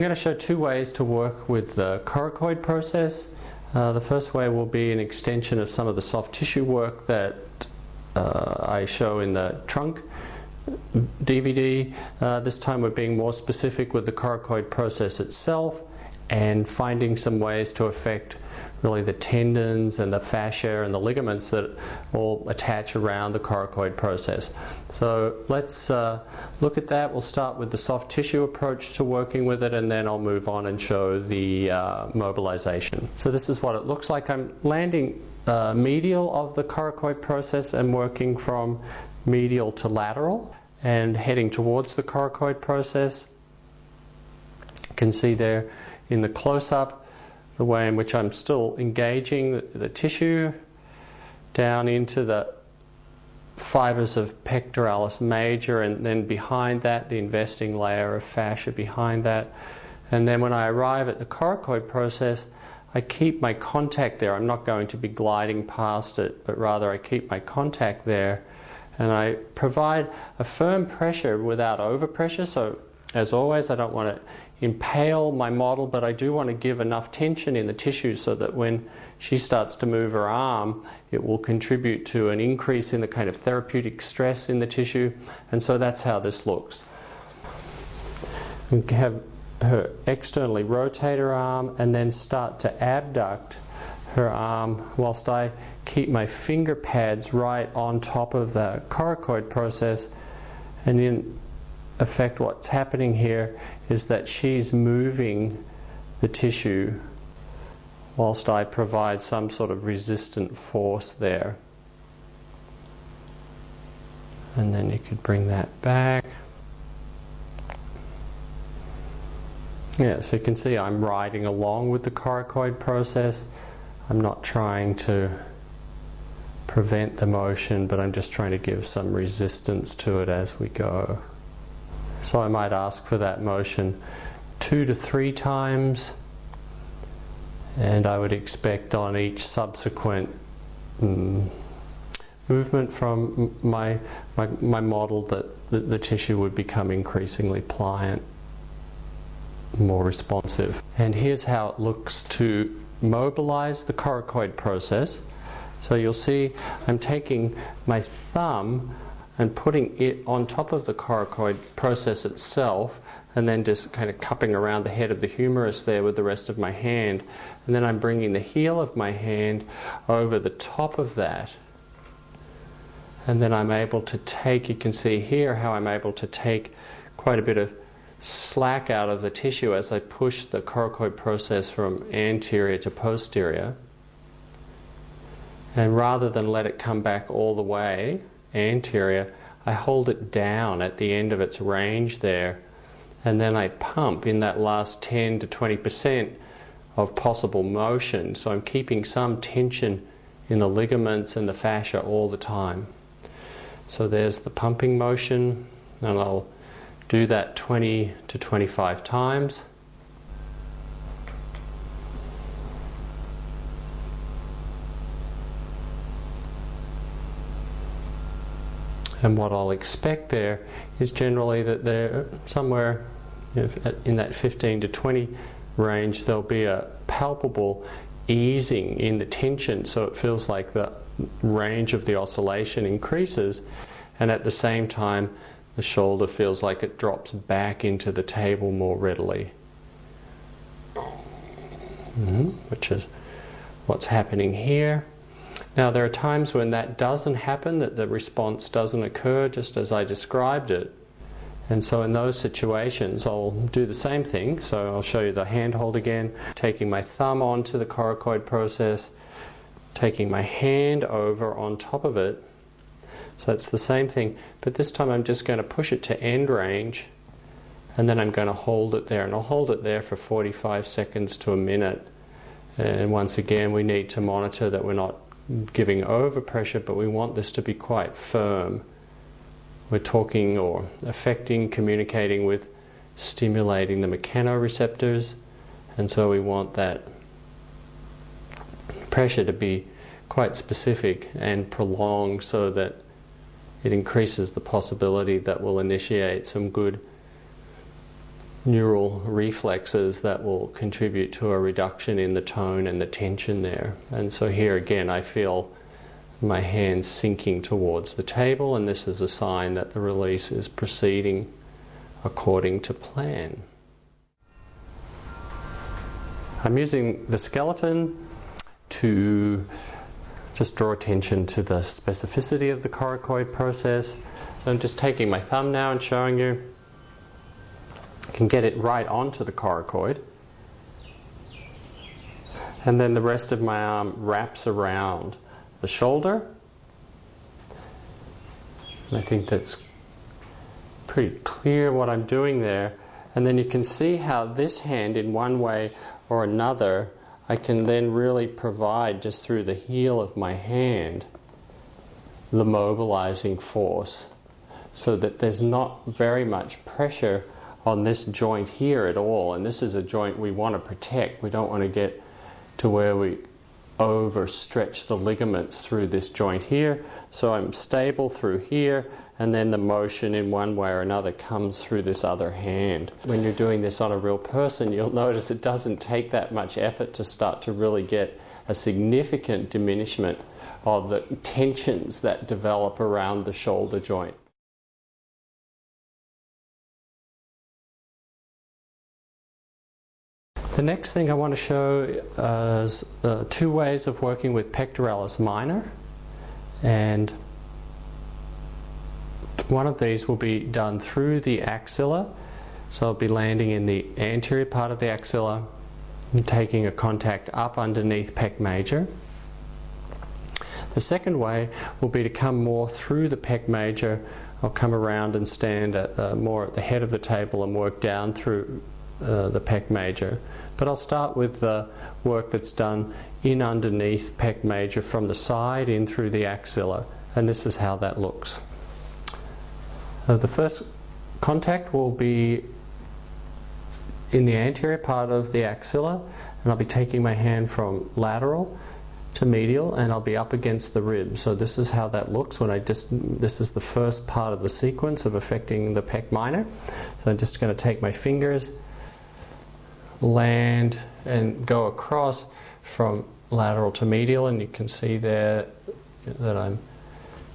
I'm going to show two ways to work with the coracoid process. The first way will be an extension of some of the soft tissue work that I show in the trunk DVD. This time we're being more specific with the coracoid process itself and finding some ways to affect really the tendons and the fascia and the ligaments that all attach around the coracoid process. So let's look at that. We'll start with the soft tissue approach to working with it, and then I'll move on and show the mobilization. So this is what it looks like. I'm landing medial of the coracoid process and working from medial to lateral and heading towards the coracoid process. You can see there in the close-up the way in which I'm still engaging the tissue down into the fibers of pectoralis major, and then behind that the investing layer of fascia behind that. And then when I arrive at the coracoid process, I keep my contact there. I'm not going to be gliding past it, but rather I keep my contact there, and I provide a firm pressure without overpressure. So as always, I don't want to impale my model, but I do want to give enough tension in the tissue so that when she starts to move her arm, it will contribute to an increase in the kind of therapeutic stress in the tissue. And so that's how this looks. We have her externally rotate her arm and then start to abduct her arm whilst I keep my finger pads right on top of the coracoid process. And in effect, what's happening here is that she's moving the tissue whilst I provide some sort of resistant force there. And then you could bring that back. Yeah, so you can see I'm riding along with the coracoid process. I'm not trying to prevent the motion, but I'm just trying to give some resistance to it as we go. So I might ask for that motion 2 to 3 times, and I would expect on each subsequent movement from my model that the tissue would become increasingly pliant, more responsive. And here's how it looks to mobilize the coracoid process. So you'll see I'm taking my thumb and putting it on top of the coracoid process itself, and then just kind of cupping around the head of the humerus there with the rest of my hand. And then I'm bringing the heel of my hand over the top of that. And then I'm able to take, you can see here how I'm able to take quite a bit of slack out of the tissue as I push the coracoid process from anterior to posterior. And rather than let it come back all the way anterior, I hold it down at the end of its range there, and then I pump in that last 10 to 20% of possible motion. So I'm keeping some tension in the ligaments and the fascia all the time. So there's the pumping motion, and I'll do that 20 to 25 times. And what I'll expect there is generally that they're somewhere in that 15 to 20 range, there'll be a palpable easing in the tension, so it feels like the range of the oscillation increases, and at the same time the shoulder feels like it drops back into the table more readily, which is what's happening here. Now there are times when that doesn't happen, that the response doesn't occur just as I described it. And so in those situations I'll do the same thing. So I'll show you the handhold again, taking my thumb onto the coracoid process, taking my hand over on top of it. So it's the same thing, but this time I'm just going to push it to end range, and then I'm going to hold it there, and I'll hold it there for 45 seconds to a minute. And once again, we need to monitor that we're not giving over pressure, but we want this to be quite firm. We're talking or affecting, communicating with, stimulating the mechanoreceptors, and so we want that pressure to be quite specific and prolonged so that it increases the possibility that we'll initiate some good neural reflexes that will contribute to a reduction in the tone and the tension there. And so here again I feel my hands sinking towards the table, and this is a sign that the release is proceeding according to plan. I'm using the skeleton to just draw attention to the specificity of the coracoid process. So I'm just taking my thumb now and showing you. I can get it right onto the coracoid, and then the rest of my arm wraps around the shoulder. And I think that's pretty clear what I'm doing there. And then you can see how this hand, in one way or another, I can then really provide, just through the heel of my hand, the mobilizing force, so that there's not very much pressure on this joint here at all. And this is a joint we want to protect. We don't want to get to where we overstretch the ligaments through this joint here. So I'm stable through here, and then the motion in one way or another comes through this other hand. When you're doing this on a real person, you'll notice it doesn't take that much effort to start to really get a significant diminishment of the tensions that develop around the shoulder joint. The next thing I want to show is two ways of working with pectoralis minor, and one of these will be done through the axilla. So I'll be landing in the anterior part of the axilla and taking a contact up underneath pec major. The second way will be to come more through the pec major. I'll come around and stand more at the head of the table and work down through the pec major. But I'll start with the work that's done in underneath pec major from the side in through the axilla, and this is how that looks. The first contact will be in the anterior part of the axilla, and I'll be taking my hand from lateral to medial, and I'll be up against the rib. So this is how that looks when this is the first part of the sequence of affecting the pec minor. So I'm just going to take my fingers, land, and go across from lateral to medial, and you can see there that I'm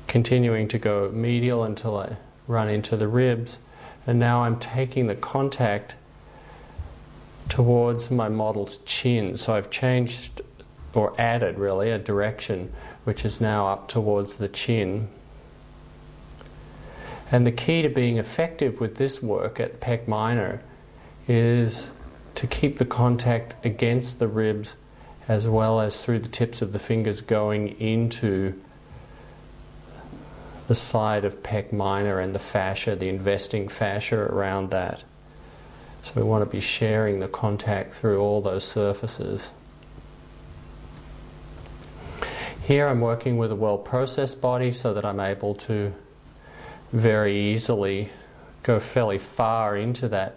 continuing to go medial until I run into the ribs, and now I'm taking the contact towards my model's chin. So I've changed, or added really, a direction which is now up towards the chin. And the key to being effective with this work at pec minor is to keep the contact against the ribs as well as through the tips of the fingers going into the side of pec minor and the fascia, the investing fascia around that. So we want to be sharing the contact through all those surfaces. Here I'm working with a well-processed body so that I'm able to very easily go fairly far into that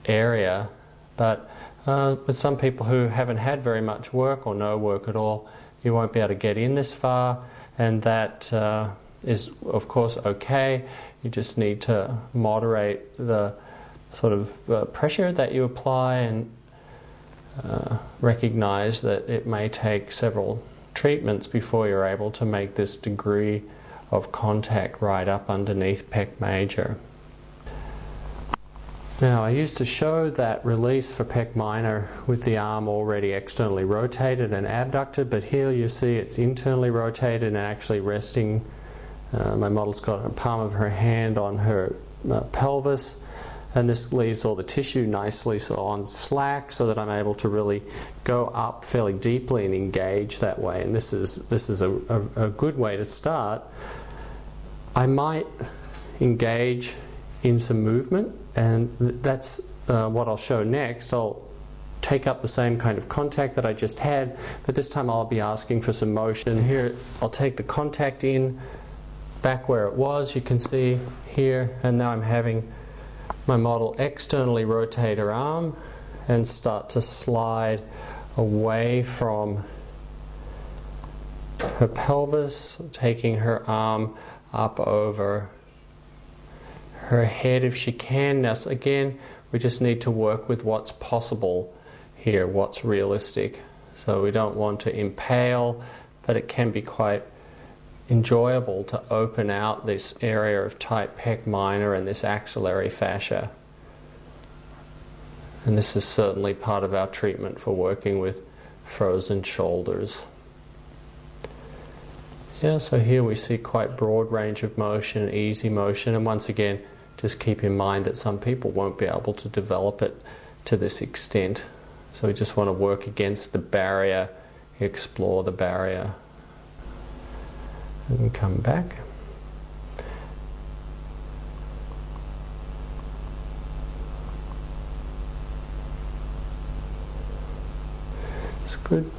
area, but with some people who haven't had very much work or no work at all, you won't be able to get in this far, and that is of course okay. You just need to moderate the sort of pressure that you apply, and recognize that it may take several treatments before you're able to make this degree of contact right up underneath pec major. Now, I used to show that release for pec minor with the arm already externally rotated and abducted, but here you see it's internally rotated and actually resting. My model's got a palm of her hand on her pelvis, and this leaves all the tissue nicely so on slack, so that I'm able to really go up fairly deeply and engage that way. And this is a good way to start. I might engage in some movement, and that's what I'll show next. I'll take up the same kind of contact that I just had, but this time I'll be asking for some motion. Here I'll take the contact in back where it was, you can see here, and now I'm having my model externally rotate her arm and start to slide away from her pelvis, taking her arm up over her head if she can. Now again, We just need to work with what's possible here, what's realistic. So we don't want to impale, but it can be quite enjoyable to open out this area of tight pec minor and this axillary fascia. And this is certainly part of our treatment for working with frozen shoulders. Yeah, so here we see quite broad range of motion, easy motion, and once again, just keep in mind that some people won't be able to develop it to this extent. So we just want to work against the barrier, explore the barrier. And come back. It's good.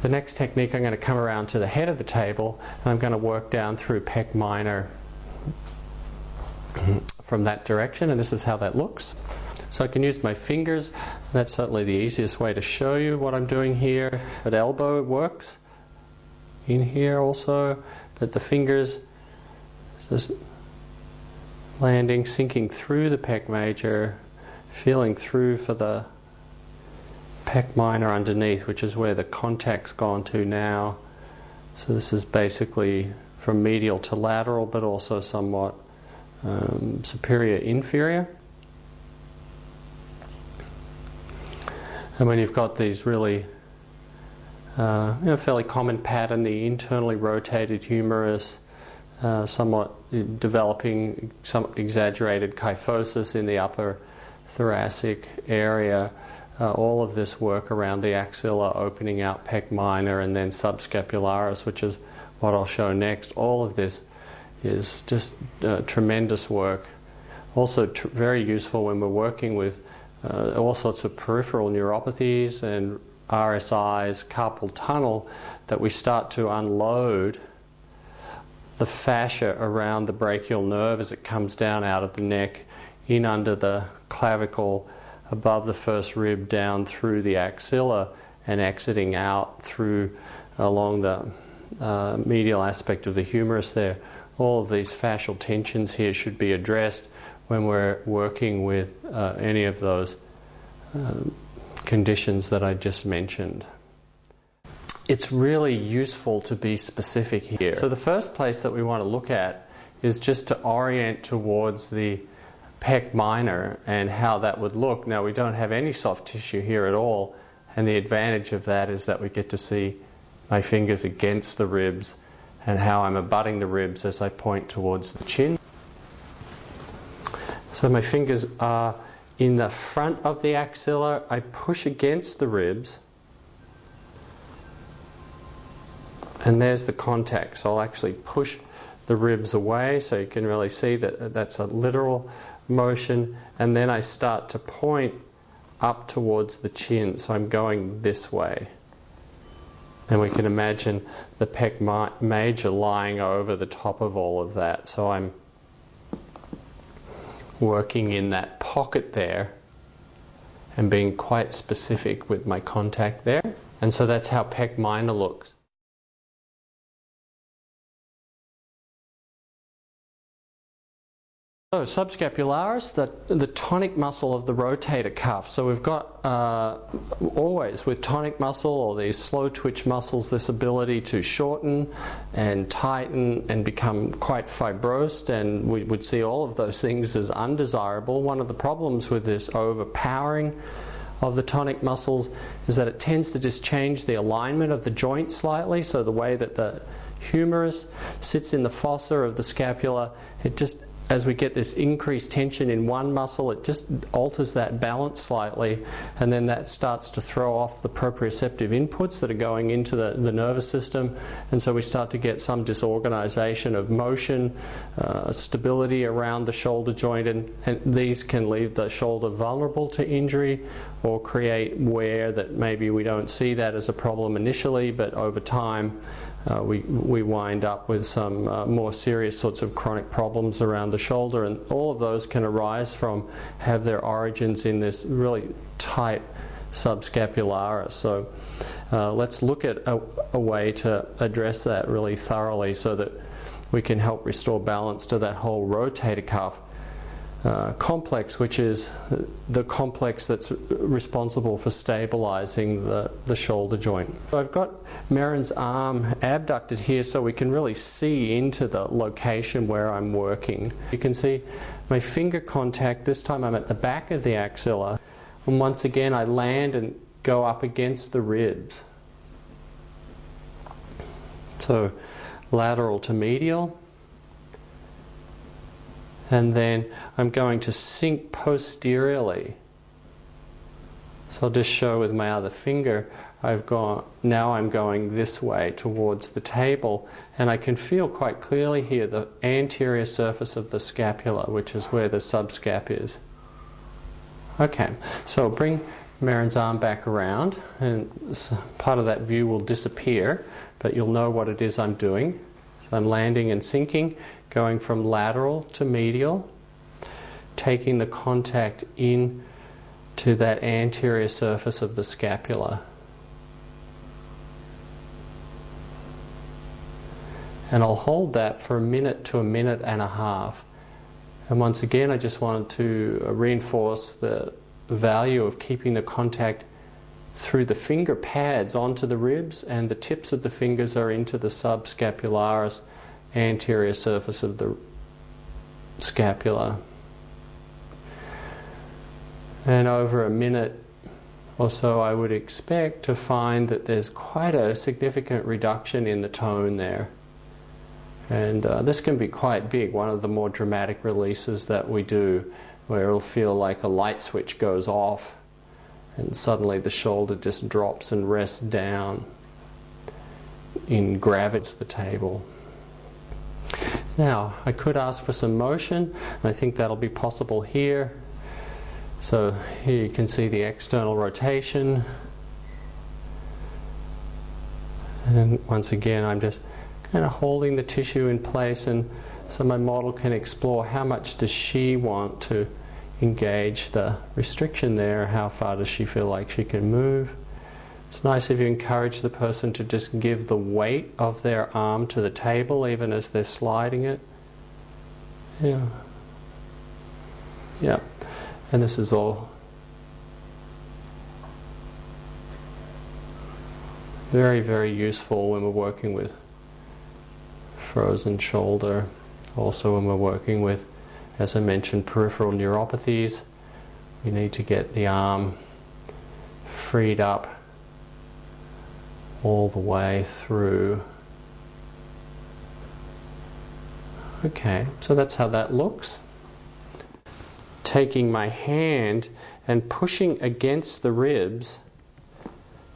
The next technique, I'm going to come around to the head of the table and I'm going to work down through pec minor from that direction, and this is how that looks. So I can use my fingers. That's certainly the easiest way to show you what I'm doing here. At elbow it works. In here also, but the fingers just landing, sinking through the pec major, feeling through for the pec minor underneath, which is where the contact's gone to now. So this is basically from medial to lateral, but also somewhat superior inferior. And when you've got these really fairly common pattern, the internally rotated humerus, somewhat developing some exaggerated kyphosis in the upper thoracic area, all of this work around the axilla, opening out pec minor and then subscapularis, which is what I'll show next. All of this is just tremendous work. Also very useful when we're working with all sorts of peripheral neuropathies and RSIs, carpal tunnel, that we start to unload the fascia around the brachial nerve as it comes down out of the neck, in under the clavicle, above the first rib, down through the axilla, and exiting out through along the medial aspect of the humerus there. All of these fascial tensions here should be addressed when we're working with any of those conditions that I just mentioned. It's really useful to be specific here. So the first place that we want to look at is just to orient towards the pec minor and how that would look. Now, we don't have any soft tissue here at all, and the advantage of that is that we get to see my fingers against the ribs and how I'm abutting the ribs as I point towards the chin. So my fingers are in the front of the axilla. I push against the ribs, and there's the contact. So I'll actually push the ribs away, so you can really see that that's a literal motion, and then I start to point up towards the chin, so I'm going this way. And we can imagine the pec major lying over the top of all of that. So I'm working in that pocket there and being quite specific with my contact there. And so that's how pec minor looks. So subscapularis, the tonic muscle of the rotator cuff. So we've got always with tonic muscle, or these slow twitch muscles, this ability to shorten and tighten and become quite fibrosed, and we would see all of those things as undesirable. One of the problems with this overpowering of the tonic muscles is that it tends to just change the alignment of the joint slightly, so the way that the humerus sits in the fossa of the scapula, it just, as we get this increased tension in one muscle, it just alters that balance slightly, and then that starts to throw off the proprioceptive inputs that are going into the nervous system, and so we start to get some disorganization of motion, stability around the shoulder joint, and these can leave the shoulder vulnerable to injury or create wear that maybe we don't see that as a problem initially, but over time we wind up with some more serious sorts of chronic problems around the shoulder, and all of those can arise from, have their origins in this really tight subscapularis. So let's look at a way to address that really thoroughly so that we can help restore balance to that whole rotator cuff. complex, which is the complex that's responsible for stabilizing the shoulder joint. So I've got Merrin's arm abducted here so we can really see into the location where I'm working. You can see my finger contact, this time I'm at the back of the axilla, and once again I land and go up against the ribs. So lateral to medial. And then I'm going to sink posteriorly. So I'll just show with my other finger, now I'm going this way towards the table, and I can feel quite clearly here the anterior surface of the scapula, which is where the subscap is. Okay, so I'll bring Merrin's arm back around, and part of that view will disappear, but you'll know what it is I'm doing. So I'm landing and sinking, going from lateral to medial, taking the contact in to that anterior surface of the scapula. And I'll hold that for a minute to a minute and a half. And once again, I just wanted to reinforce the value of keeping the contact through the finger pads onto the ribs, and the tips of the fingers are into the subscapularis anterior surface of the scapula. And over a minute or so I would expect to find that there's quite a significant reduction in the tone there. And this can be quite big, one of the more dramatic releases that we do, where it'll feel like a light switch goes off and suddenly the shoulder just drops and rests down in gravity to the table. Now, I could ask for some motion, and I think that'll be possible here. So here you can see the external rotation. And once again, I'm just kind of holding the tissue in place, and so my model can explore how much does she want to engage the restriction there, how far does she feel like she can move. It's nice if you encourage the person to just give the weight of their arm to the table even as they're sliding it. Yeah. Yeah. And this is all very, very useful when we're working with frozen shoulder. Also when we're working with, as I mentioned, peripheral neuropathies. We need to get the arm freed up all the way through. Okay, so that's how that looks. Taking my hand and pushing against the ribs.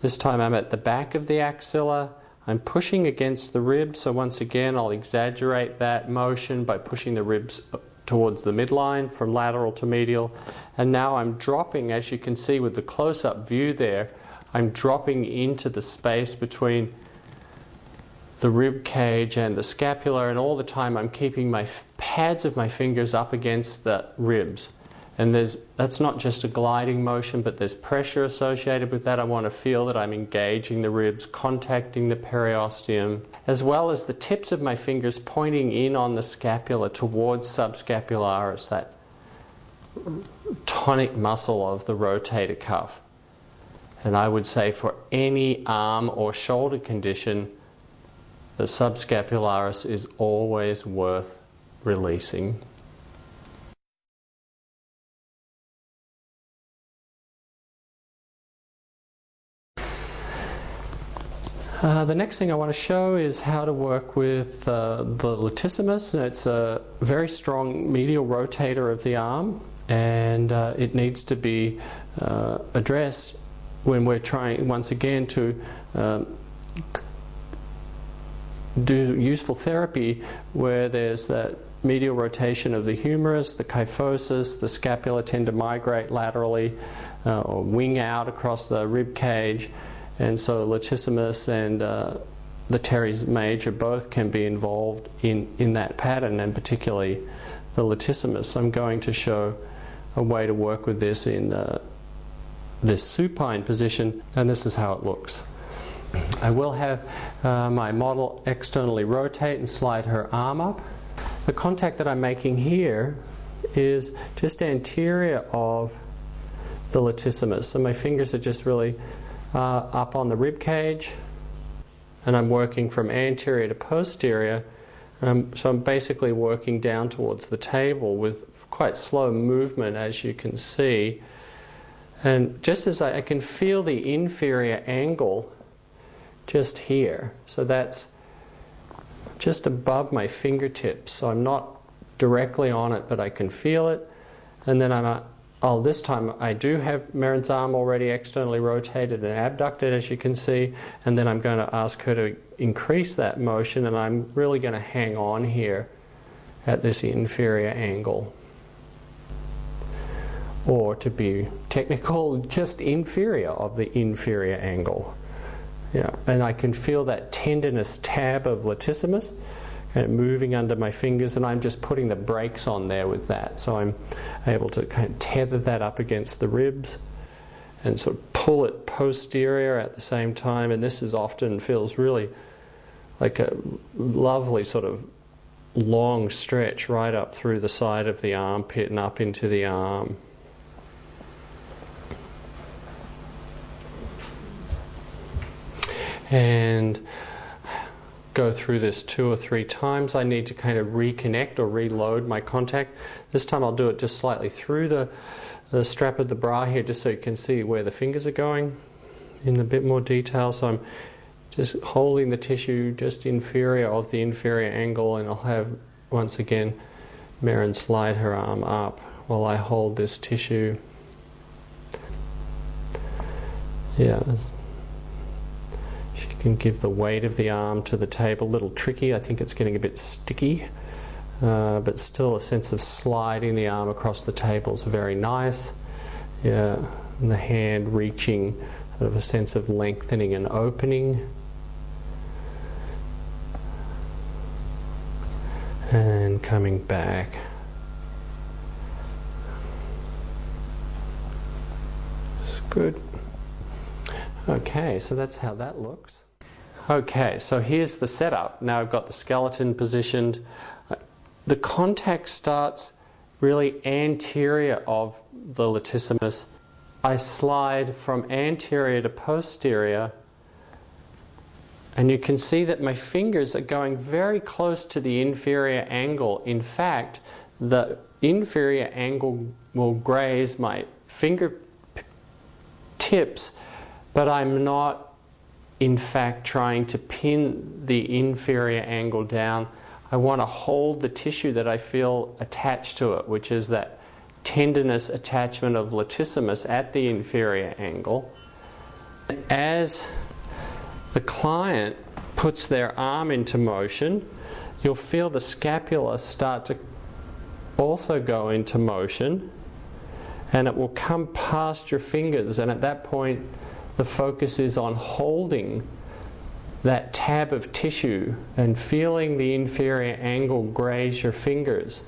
This time I'm at the back of the axilla. I'm pushing against the ribs, so once again I'll exaggerate that motion by pushing the ribs towards the midline from lateral to medial. And now I'm dropping, as you can see with the close-up view there, I'm dropping into the space between the rib cage and the scapula, and all the time I'm keeping my pads of my fingers up against the ribs. And that's not just a gliding motion, but there's pressure associated with that. I want to feel that I'm engaging the ribs, contacting the periosteum, as well as the tips of my fingers pointing in on the scapula towards subscapularis, that tonic muscle of the rotator cuff. And I would say for any arm or shoulder condition, the subscapularis is always worth releasing. The next thing I want to show is how to work with the latissimus. It's a very strong medial rotator of the arm, and it needs to be addressed when we're trying, once again, to do useful therapy where there's that medial rotation of the humerus, the kyphosis, the scapula tend to migrate laterally or wing out across the rib cage. And so latissimus and the teres major both can be involved in that pattern, and particularly the latissimus. I'm going to show a way to work with this in this supine position, and this is how it looks. I will have my model externally rotate and slide her arm up. The contact that I'm making here is just anterior of the latissimus. So my fingers are just really up on the rib cage, and I'm working from anterior to posterior. So I'm basically working down towards the table with quite slow movement, as you can see. And just as I can feel the inferior angle just here. So that's just above my fingertips. So I'm not directly on it, but I can feel it. And then this time I do have Marin's arm already externally rotated and abducted, as you can see. And then I'm going to ask her to increase that motion, and I'm really going to hang on here at this inferior angle. Or to be technical, just inferior of the inferior angle. Yeah, and I can feel that tendinous tab of latissimus kind of moving under my fingers, and I'm just putting the brakes on there with that. So I'm able to kind of tether that up against the ribs and sort of pull it posterior at the same time. And this often feels really like a lovely sort of long stretch right up through the side of the armpit and up into the arm. And go through this 2 or 3 times. I need to kind of reconnect or reload my contact. This time I'll do it just slightly through the strap of the bra here, just so you can see where the fingers are going in a bit more detail. So I'm just holding the tissue just inferior of the inferior angle, and I'll have, once again, Marin slide her arm up while I hold this tissue. Yeah. She can give the weight of the arm to the table. A little tricky. I think it's getting a bit sticky. But still a sense of sliding the arm across the table is very nice. Yeah, and the hand reaching, sort of a sense of lengthening and opening. And coming back. It's good. Okay, so that's how that looks. Okay, so here's the setup. Now I've got the skeleton positioned. The contact starts really anterior of the latissimus. I slide from anterior to posterior, and you can see that my fingers are going very close to the inferior angle. In fact, the inferior angle will graze my finger tips, but I'm not, in fact, trying to pin the inferior angle down. I want to hold the tissue that I feel attached to it, which is that tendinous attachment of latissimus at the inferior angle. As the client puts their arm into motion, you'll feel the scapula start to also go into motion, and it will come past your fingers, and at that point the focus is on holding that tab of tissue and feeling the inferior angle graze your fingers.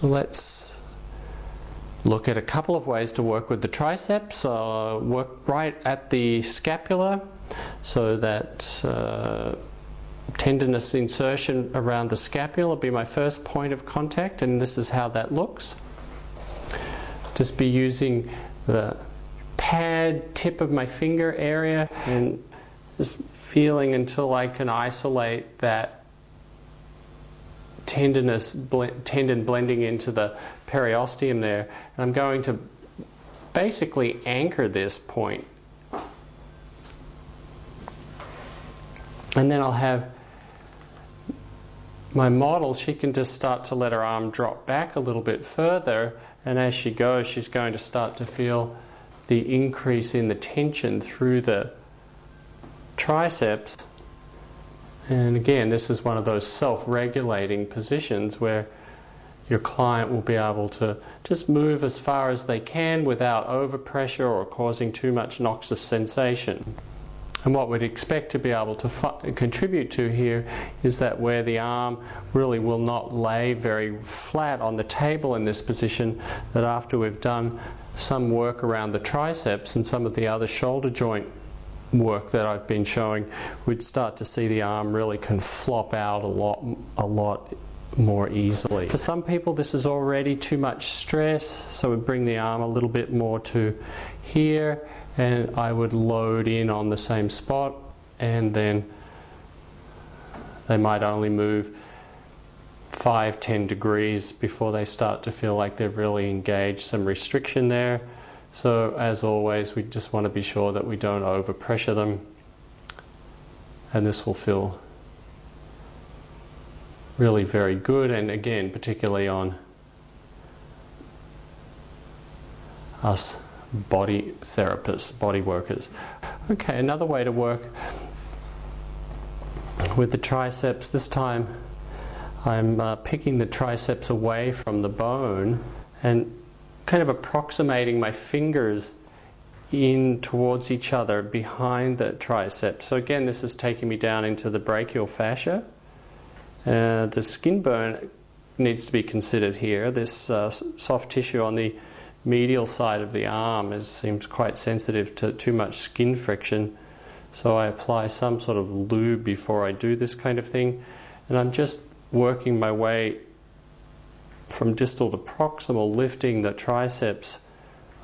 Let's look at a couple of ways to work with the triceps. Work right at the scapula so that tendinous insertion around the scapula will be my first point of contact, and this is how that looks. Just be using the pad tip of my finger area and just feeling until I can isolate that tendon blending into the periosteum there. And I'm going to basically anchor this point. And then I'll have my model, she can just start to let her arm drop back a little bit further, and as she goes, she's going to start to feel the increase in the tension through the triceps. And again, this is one of those self-regulating positions where your client will be able to just move as far as they can without overpressure or causing too much noxious sensation. And what we'd expect to be able to contribute to here is that where the arm really will not lay very flat on the table in this position, that after we've done some work around the triceps and some of the other shoulder joint work that I've been showing, we'd start to see the arm really can flop out a lot more easily. For some people this is already too much stress, so we bring the arm a little bit more to here, and I would load in on the same spot, and then they might only move 5-10 degrees before they start to feel like they've really engaged some restriction there. So as always, we just want to be sure that we don't overpressure them, and this will feel really very good, and again particularly on us body therapists, body workers. Okay, another way to work with the triceps, this time I'm picking the triceps away from the bone and kind of approximating my fingers in towards each other behind the triceps. So again, this is taking me down into the brachial fascia. The skin bone needs to be considered here. This soft tissue on the medial side of the arm seems quite sensitive to too much skin friction. So I apply some sort of lube before I do this kind of thing. And I'm just working my way from distal to proximal, lifting the triceps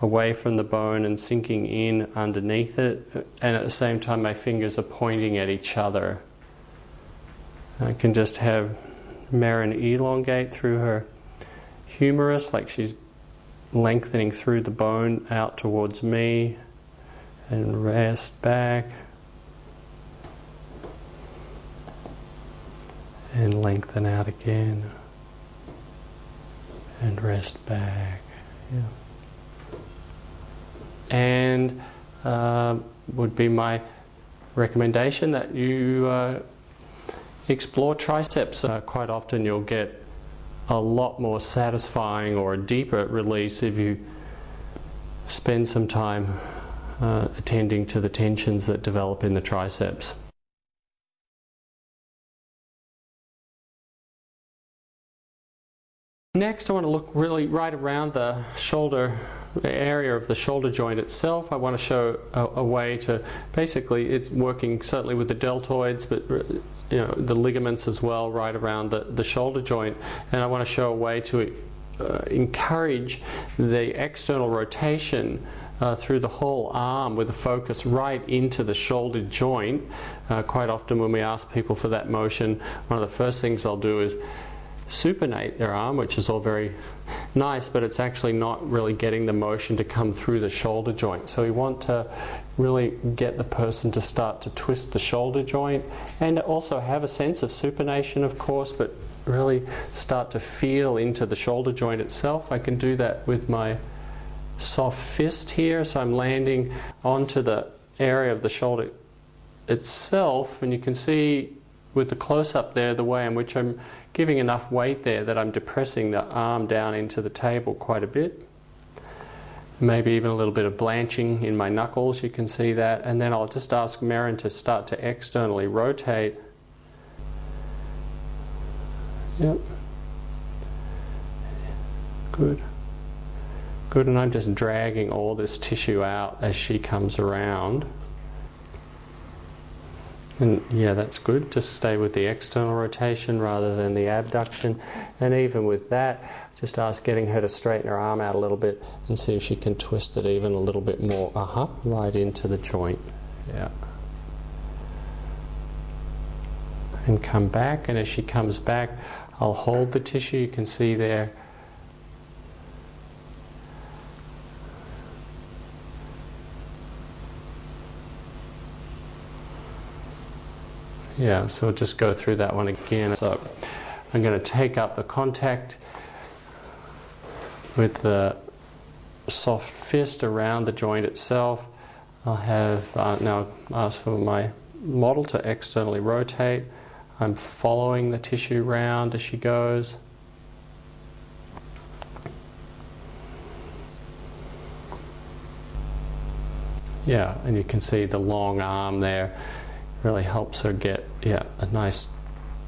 away from the bone and sinking in underneath it, and at the same time my fingers are pointing at each other. I can just have Marin elongate through her humerus like she's lengthening through the bone out towards me, and rest back and lengthen out again and rest back. Yeah. And would be my recommendation that you explore triceps. Quite often you'll get a lot more satisfying or a deeper release if you spend some time attending to the tensions that develop in the triceps. Next, I want to look really right around the shoulder, the area of the shoulder joint itself. I want to show a way to, basically it's working certainly with the deltoids, but the ligaments as well right around the shoulder joint, and I want to show a way to encourage the external rotation through the whole arm with a focus right into the shoulder joint. Quite often when we ask people for that motion, one of the first things I'll do is supinate their arm, which is all very nice, but it's actually not really getting the motion to come through the shoulder joint. So we want to really get the person to start to twist the shoulder joint, and also have a sense of supination, of course, but really start to feel into the shoulder joint itself. I can do that with my soft fist here, so I'm landing onto the area of the shoulder itself, and you can see with the close-up there the way in which I'm giving enough weight there that I'm depressing the arm down into the table quite a bit. Maybe even a little bit of blanching in my knuckles, you can see that. And then I'll just ask Marin to start to externally rotate. Yep. Good. Good, and I'm just dragging all this tissue out as she comes around. And yeah, that's good. Just stay with the external rotation rather than the abduction. And even with that, just ask getting her to straighten her arm out a little bit and see if she can twist it even a little bit more. Right into the joint. Yeah. And come back, and as she comes back, I'll hold the tissue. You can see there. Yeah, so we'll just go through that one again. So I'm going to take up the contact with the soft fist around the joint itself. I'll have now ask for my model to externally rotate. I'm following the tissue round as she goes. Yeah, and you can see the long arm there really helps her get a nice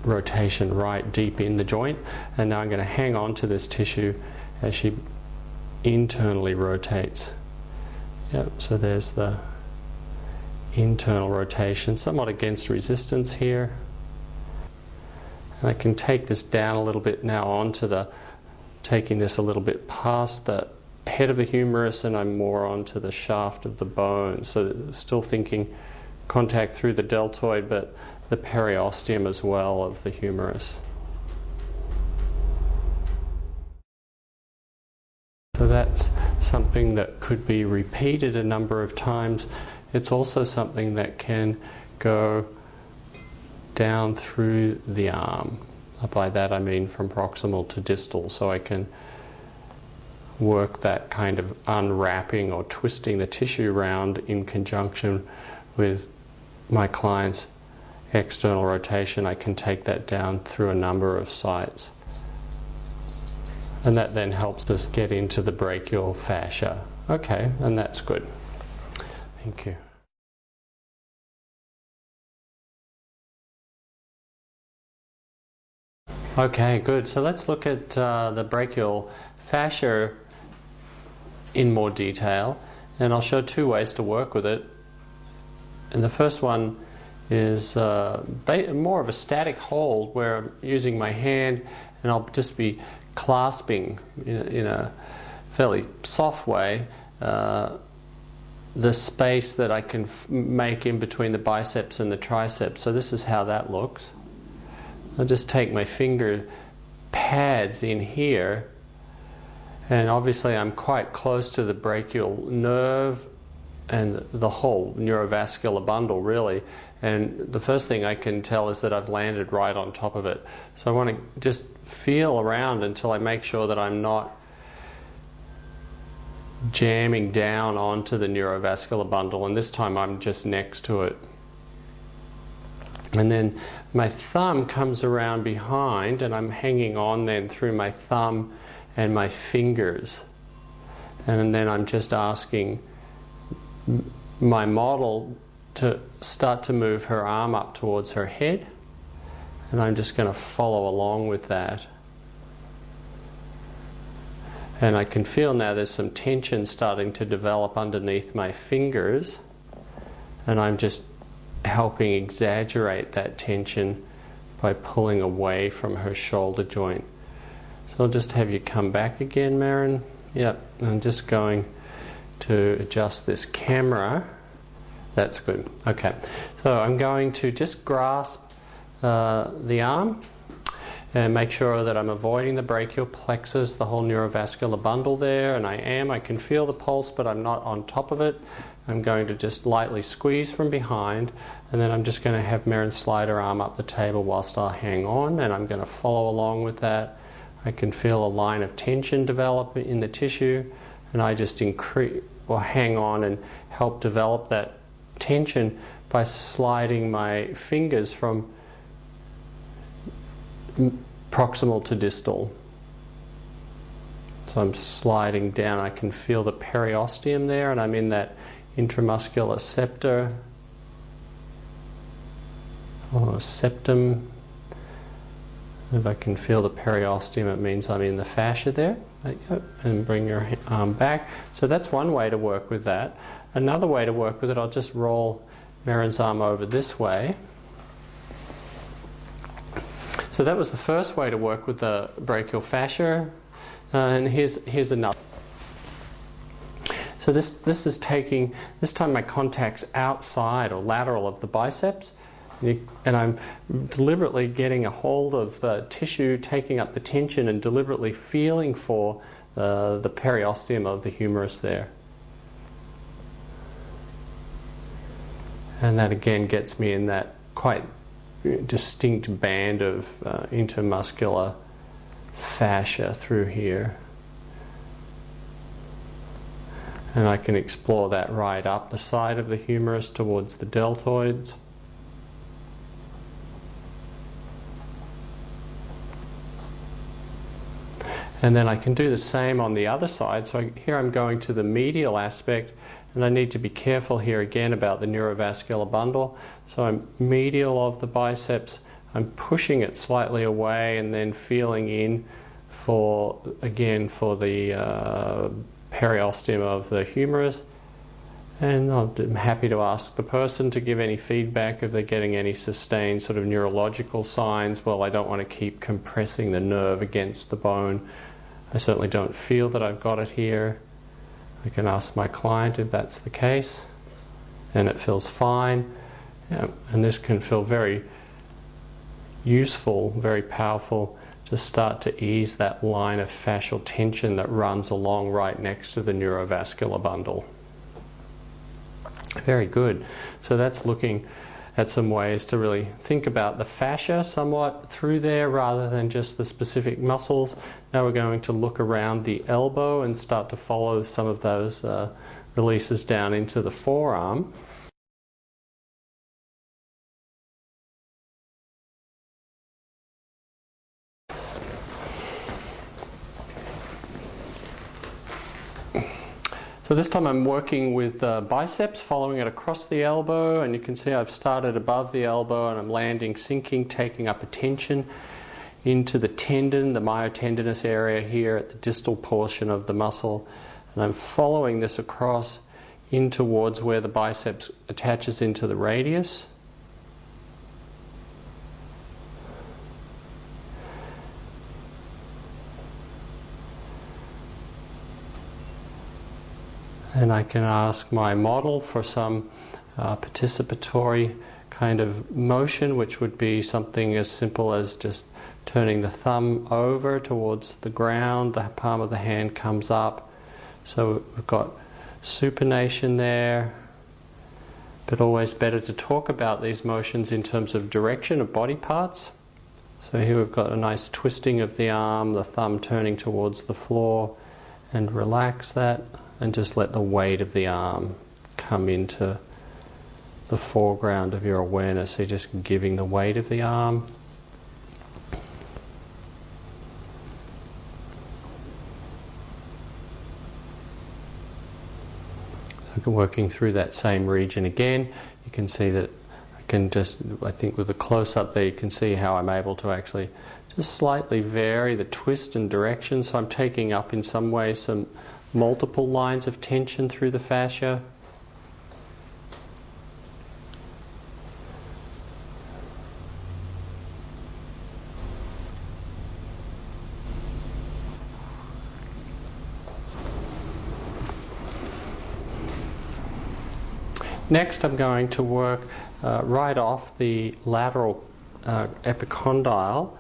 rotation right deep in the joint. And now I'm going to hang on to this tissue as she internally rotates. Yep, so there's the internal rotation, somewhat against resistance here. And I can take this down a little bit now onto taking this a little bit past the head of the humerus, and I'm more onto the shaft of the bone. So still thinking contact through the deltoid, but the periosteum as well of the humerus. So that's something that could be repeated a number of times. It's also something that can go down through the arm. By that I mean from proximal to distal, so I can work that kind of unwrapping or twisting the tissue around in conjunction with my client's external rotation. I can take that down through a number of sites. And that then helps us get into the brachial fascia. Okay, and that's good. Thank you. Okay, good. So let's look at the brachial fascia in more detail, and I'll show two ways to work with it. And the first one is more of a static hold, where I'm using my hand and I'll just be clasping in a fairly soft way the space that I can make in between the biceps and the triceps. So this is how that looks. I'll just take my finger pads in here, and obviously I'm quite close to the brachial nerve and the whole neurovascular bundle really, and the first thing I can tell is that I've landed right on top of it. So I want to just feel around until I make sure that I'm not jamming down onto the neurovascular bundle, and this time I'm just next to it. And then my thumb comes around behind, and I'm hanging on then through my thumb and my fingers. And then I'm just asking my model to start to move her arm up towards her head, and I'm just going to follow along with that. And I can feel now there's some tension starting to develop underneath my fingers, and I'm just helping exaggerate that tension by pulling away from her shoulder joint. So I'll just have you come back again, Maren. Yep, I'm just going to adjust this camera. That's good. Okay, so I'm going to just grasp the arm and make sure that I'm avoiding the brachial plexus, the whole neurovascular bundle there, and I can feel the pulse, but I'm not on top of it. I'm going to just lightly squeeze from behind, and then I'm just going to have Maren slide her arm up the table whilst I hang on, and I'm going to follow along with that. I can feel a line of tension develop in the tissue, and I just hang on and help develop that tension by sliding my fingers from proximal to distal. So I'm sliding down. I can feel the periosteum there, and I'm in that intramuscular scepter or septum. If I can feel the periosteum, it means I'm in the fascia there. And bring your arm back. So that's one way to work with that. Another way to work with it, I'll just roll Maren's arm over this way. So that was the first way to work with the brachial fascia. And here's another. So this is taking, this time my contact's outside or lateral of the biceps, and I'm deliberately getting a hold of the tissue, taking up the tension, and deliberately feeling for the periosteum of the humerus there. And that again gets me in that quite distinct band of intermuscular fascia through here. And I can explore that right up the side of the humerus towards the deltoids. And then I can do the same on the other side. So here I'm going to the medial aspect, and I need to be careful here again about the neurovascular bundle. So I'm medial of the biceps, I'm pushing it slightly away and then feeling in for the periosteum of the humerus. And I'm happy to ask the person to give any feedback if they're getting any sustained sort of neurological signs. Well, I don't want to keep compressing the nerve against the bone. I certainly don't feel that I've got it here. I can ask my client if that's the case, and it feels fine. And this can feel very useful, very powerful, to start to ease that line of fascial tension that runs along right next to the neurovascular bundle. Very good. So that's looking at some ways to really think about the fascia somewhat through there rather than just the specific muscles. Now we're going to look around the elbow and start to follow some of those releases down into the forearm. So this time I'm working with biceps, following it across the elbow, and you can see I've started above the elbow and I'm landing, sinking, taking up a tension into the tendon, the myotendinous area here at the distal portion of the muscle, and I'm following this across in towards where the biceps attaches into the radius. And I can ask my model for some participatory kind of motion, which would be something as simple as just turning the thumb over towards the ground, the palm of the hand comes up. So we've got supination there, but always better to talk about these motions in terms of direction of body parts. So here we've got a nice twisting of the arm, the thumb turning towards the floor, and relax that. And just let the weight of the arm come into the foreground of your awareness. So you're just giving the weight of the arm. So working through that same region again, you can see that I can just, I think with a close-up there, you can see how I'm able to actually just slightly vary the twist and direction. So I'm taking up in some ways some multiple lines of tension through the fascia. Next I'm going to work right off the lateral epicondyle.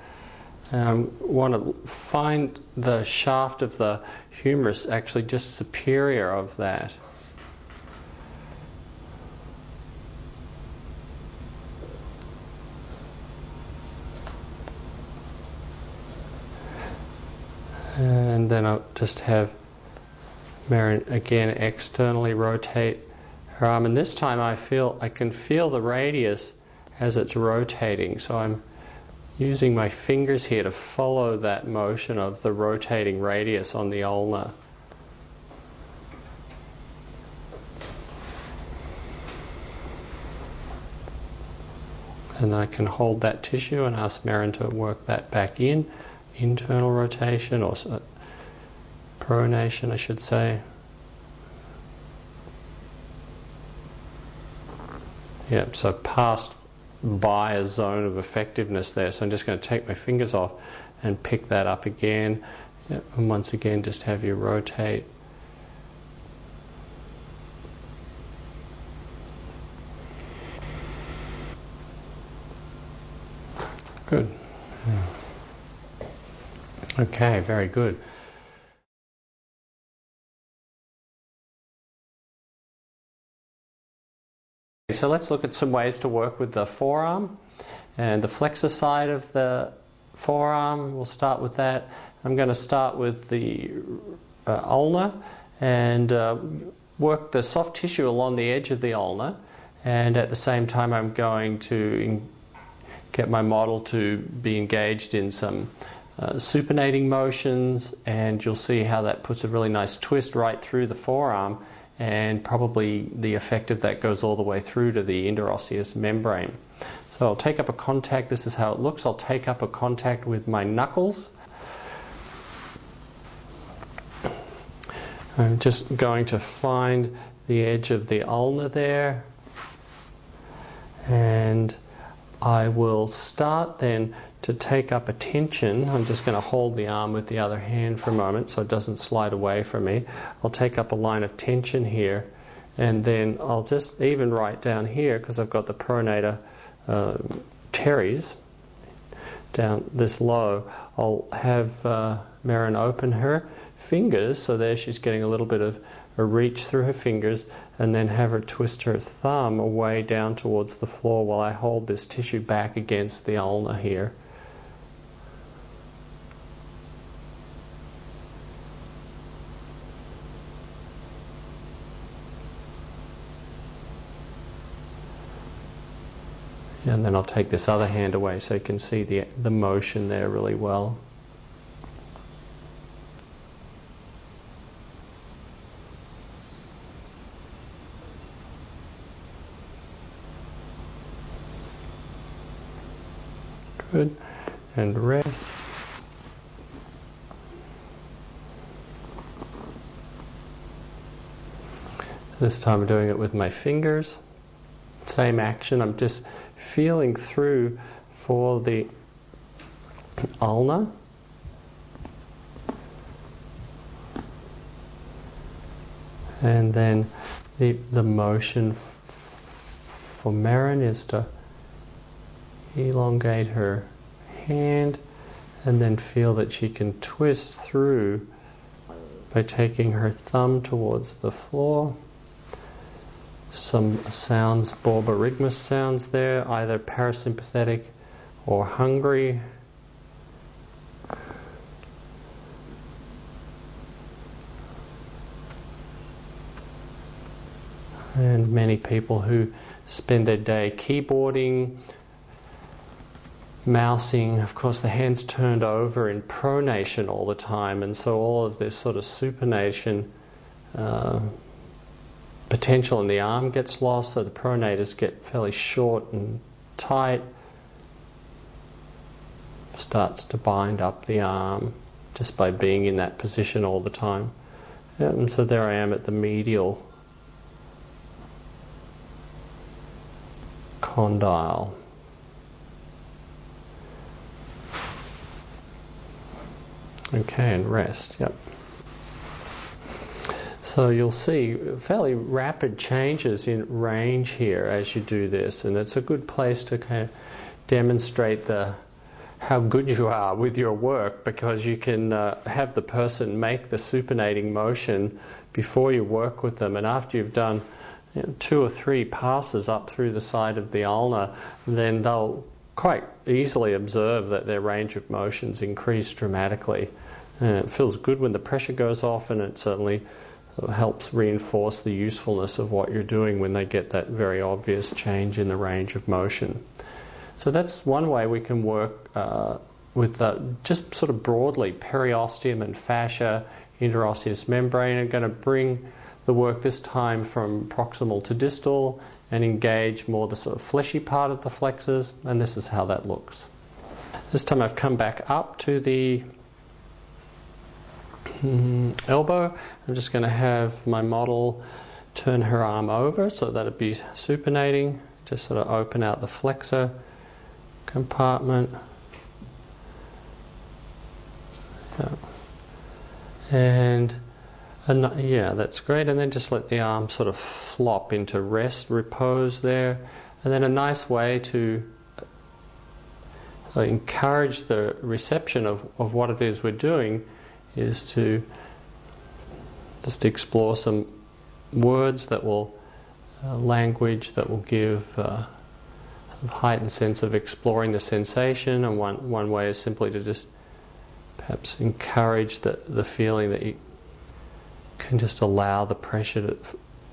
Want to find the shaft of the humerus actually just superior of that. And then I'll just have Marin again externally rotate her arm, and this time I can feel the radius as it's rotating, so I'm using my fingers here to follow that motion of the rotating radius on the ulna. And I can hold that tissue and ask Marin to work that back in, internal rotation, or pronation I should say. Yep, so passed by a zone of effectiveness there, so I'm just going to take my fingers off and pick that up again. Yep, and once again just have you rotate. Good. Okay, very good. So let's look at some ways to work with the forearm and the flexor side of the forearm. We'll start with that. I'm going to start with the ulna and work the soft tissue along the edge of the ulna, and at the same time I'm going to get my model to be engaged in some supinating motions, and you'll see how that puts a really nice twist right through the forearm, and probably the effect of that goes all the way through to the interosseous membrane. So I'll take up a contact. This is how it looks. I'll take up a contact with my knuckles. I'm just going to find the edge of the ulna there, and I will start then to take up a tension. I'm just going to hold the arm with the other hand for a moment so it doesn't slide away from me. I'll take up a line of tension here, and then I'll just, even right down here, because I've got the pronator teres down this low, I'll have Maren open her fingers, so there she's getting a little bit of a reach through her fingers, and then have her twist her thumb away down towards the floor while I hold this tissue back against the ulna here. And then I'll take this other hand away so you can see the motion there really well. Good. And rest. This time I'm doing it with my fingers. Same action, I'm just feeling through for the ulna. And then the motion for Maren is to elongate her hand and then feel that she can twist through by taking her thumb towards the floor. Some sounds, borborygmus sounds there, either parasympathetic or hungry. And many people who spend their day keyboarding, mousing, of course the hand's turned over in pronation all the time, and so all of this sort of supination potential in the arm gets lost, so the pronators get fairly short and tight. Starts to bind up the arm just by being in that position all the time. And so there I am at the medial condyle. Okay, and rest, yep. So you'll see fairly rapid changes in range here as you do this, and it's a good place to kind of demonstrate how good you are with your work, because you can have the person make the supinating motion before you work with them, and after you've done 2 or 3 passes up through the side of the ulna, then they'll quite easily observe that their range of motions increase dramatically. And it feels good when the pressure goes off, and it certainly helps reinforce the usefulness of what you're doing when they get that very obvious change in the range of motion. So that's one way we can work with just sort of broadly periosteum and fascia, interosseous membrane. I'm going to bring the work this time from proximal to distal and engage more the sort of fleshy part of the flexors, and this is how that looks. This time I've come back up to the elbow. I'm just going to have my model turn her arm over so that it'd be supinating. Just sort of open out the flexor compartment. And yeah, that's great. And then just let the arm sort of flop into rest, repose there. And then a nice way to encourage the reception of what it is we're doing is to just explore some words that will, language that will give a heightened sense of exploring the sensation. And one way is simply to just perhaps encourage the feeling that you can just allow the pressure to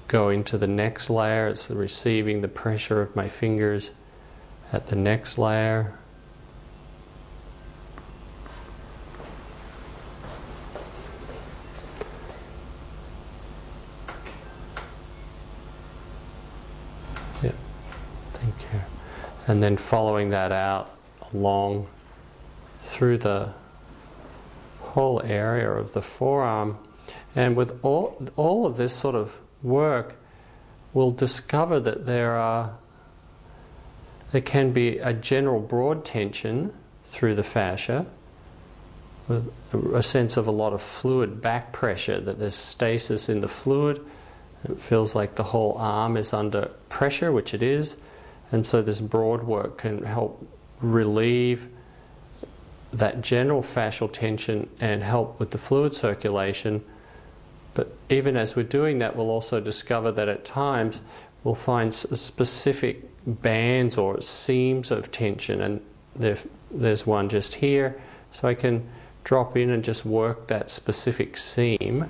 go into the next layer. It's receiving the pressure of my fingers at the next layer. Yeah, thank you. And then following that out along through the whole area of the forearm, And with all of this sort of work, we'll discover that there can be a general broad tension through the fascia, with a sense of a lot of fluid back pressure, that there's stasis in the fluid. It feels like the whole arm is under pressure, which it is, and so this broad work can help relieve that general fascial tension and help with the fluid circulation. But even as we're doing that, we'll also discover that at times we'll find specific bands or seams of tension, and there's one just here, so I can drop in and just work that specific seam.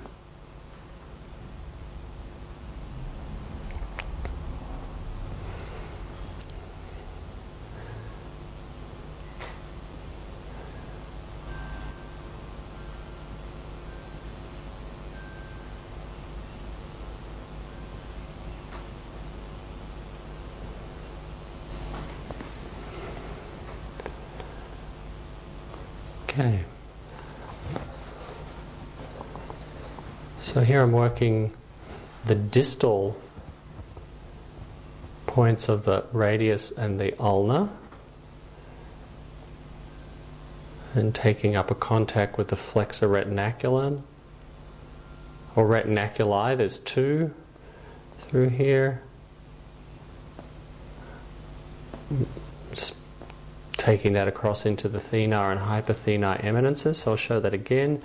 Okay. So here I'm working the distal points of the radius and the ulna, and taking up a contact with the flexor retinaculum, or retinaculi. There's two through here. Just taking that across into the thenar and hypothenar eminences. So I'll show that again.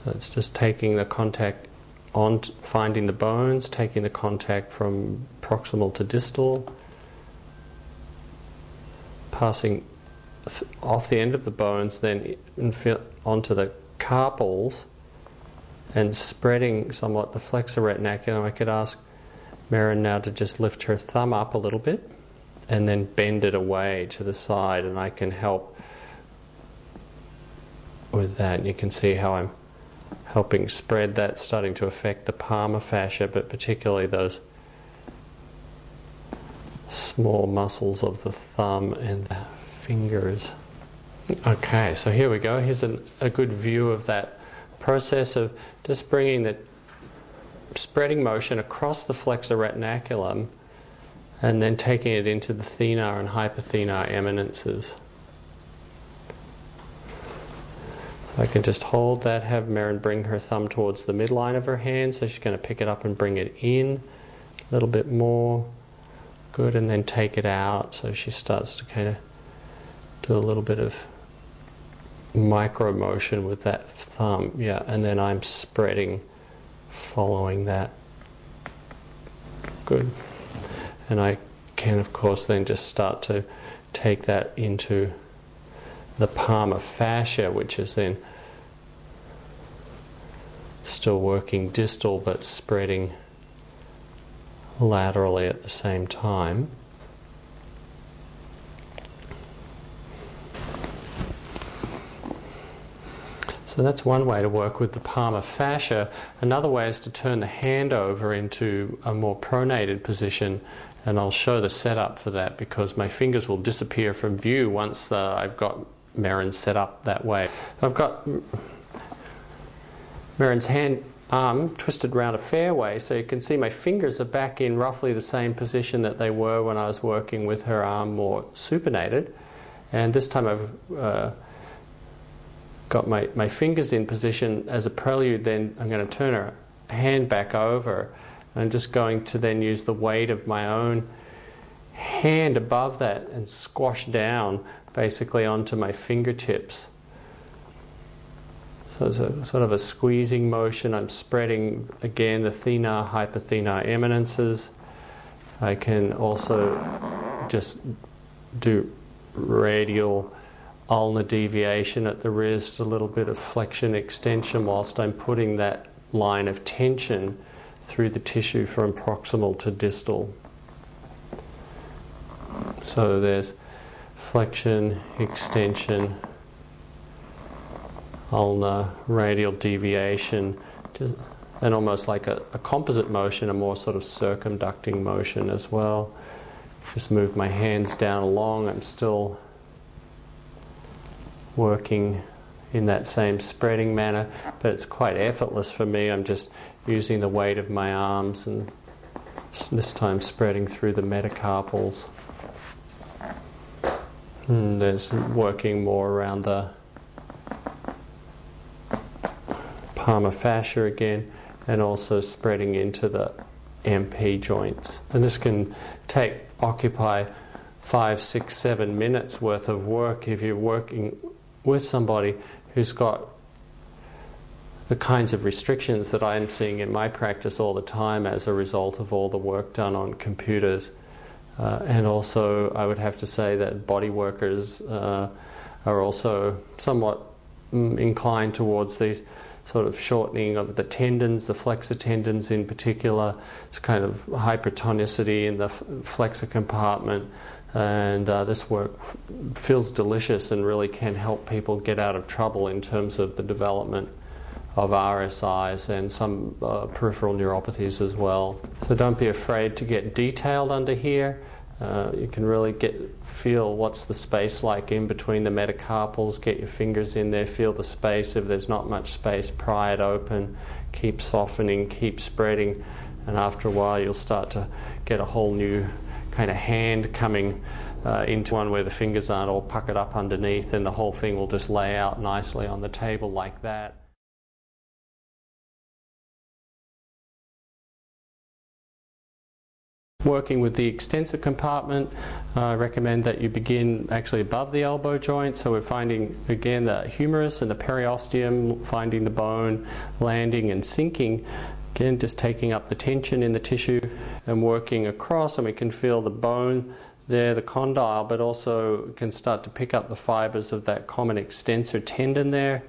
It's just taking the contact on, finding the bones, taking the contact from proximal to distal, passing off the end of the bones, then onto the carpals, and spreading somewhat the flexor retinaculum. I could ask Maren now to just lift her thumb up a little bit and then bend it away to the side, and I can help with that. You can see how I'm helping spread that, starting to affect the palmar fascia, but particularly those small muscles of the thumb and the fingers. Okay, so here we go. Here's a good view of that process of just bringing the spreading motion across the flexor retinaculum and then taking it into the thenar and hypothenar eminences. I can just hold that, have Maren bring her thumb towards the midline of her hand, so she's going to pick it up and bring it in a little bit more. Good, and then take it out, so she starts to kind of do a little bit of micro motion with that thumb. Yeah, and then I'm spreading following that. Good. And I can, of course, then just start to take that into the palmar fascia, which is then still working distal but spreading laterally at the same time. So that's one way to work with the palmar fascia. Another way is to turn the hand over into a more pronated position, and I'll show the setup for that because my fingers will disappear from view once I've got Maren set up that way. I've got Maren's arm twisted around a fairway, so you can see my fingers are back in roughly the same position that they were when I was working with her arm more supinated. And this time I've got my fingers in position as a prelude. Then I'm going to turn her hand back over, and I'm just going to then use the weight of my own hand above that and squash down basically onto my fingertips. So it's a sort of a squeezing motion. I'm spreading again the thenar, hypothenar eminences. I can also just do radial ulnar deviation at the wrist, a little bit of flexion extension whilst I'm putting that line of tension through the tissue from proximal to distal. So there's flexion, extension, ulnar, radial deviation, and almost like a composite motion, a more sort of circumducting motion as well. Just move my hands down along. I'm still working in that same spreading manner, but it's quite effortless for me. I'm just using the weight of my arms and this time spreading through the metacarpals. There's working more around the palmar fascia again, and also spreading into the MP joints. And this can occupy 5, 6, 7 minutes worth of work if you're working with somebody who's got the kinds of restrictions that I'm seeing in my practice all the time as a result of all the work done on computers. And also, I would have to say that body workers are also somewhat inclined towards these sort of shortening of the tendons, the flexor tendons in particular. It's kind of hypertonicity in the flexor compartment, and this work feels delicious and really can help people get out of trouble in terms of the development of RSIs and some peripheral neuropathies as well. So don't be afraid to get detailed under here. You can really feel what's the space like in between the metacarpals. Get your fingers in there, feel the space. If there's not much space, pry it open, keep softening, keep spreading, and after a while you'll start to get a whole new kind of hand coming into one where the fingers aren't all puckered up underneath, and the whole thing will just lay out nicely on the table like that. Working with the extensor compartment, I recommend that you begin actually above the elbow joint. So we're finding again the humerus and the periosteum, finding the bone, landing and sinking. Again, just taking up the tension in the tissue and working across, and we can feel the bone there, the condyle, but also can start to pick up the fibers of that common extensor tendon there.